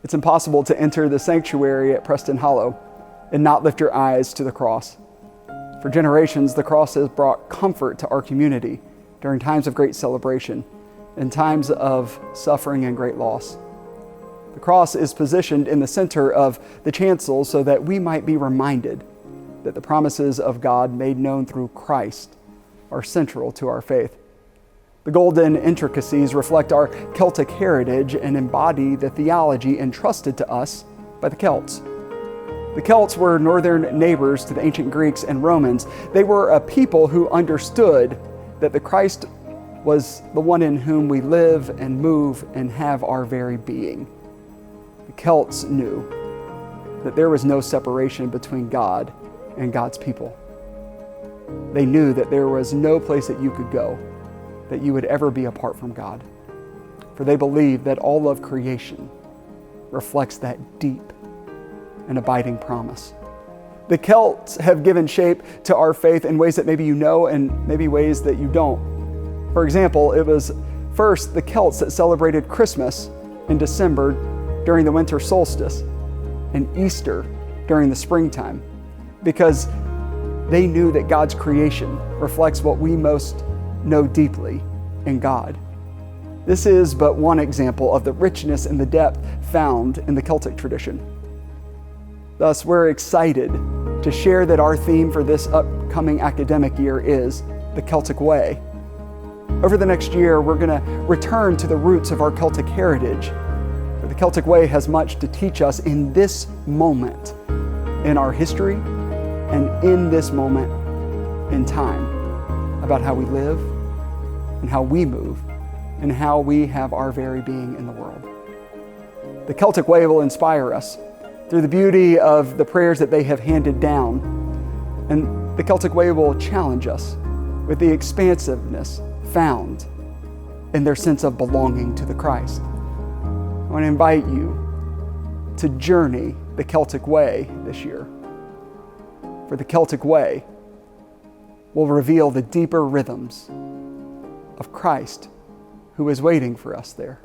It's impossible to enter the sanctuary at Preston Hollow and not lift your eyes to the cross. For generations, the cross has brought comfort to our community during times of great celebration and times of suffering and great loss. The cross is positioned in the center of the chancel so that we might be reminded that the promises of God made known through Christ are central to our faith. The golden intricacies reflect our Celtic heritage and embody the theology entrusted to us by the Celts. The Celts were northern neighbors to the ancient Greeks and Romans. They were a people who understood that the Christ was the one in whom we live and move and have our very being. The Celts knew that there was no separation between God and God's people. They knew that there was no place that you could go that you would ever be apart from God. For they believed that all of creation reflects that deep and abiding promise. The Celts have given shape to our faith in ways that maybe you know and maybe ways that you don't. For example, it was first the Celts that celebrated Christmas in December during the winter solstice and Easter during the springtime, because they knew that God's creation reflects what we most know deeply in God. This is but one example of the richness and the depth found in the Celtic tradition. Thus, we're excited to share that our theme for this upcoming academic year is the Celtic Way. Over the next year, we're going to return to the roots of our Celtic heritage. The Celtic Way has much to teach us in this moment in our history and in this moment in time about how we live and how we move and how we have our very being in the world. The Celtic Way will inspire us through the beauty of the prayers that they have handed down, and the Celtic Way will challenge us with the expansiveness found in their sense of belonging to the Christ. I want to invite you to journey the Celtic Way this year. For the Celtic Way will reveal the deeper rhythms of Christ who is waiting for us there.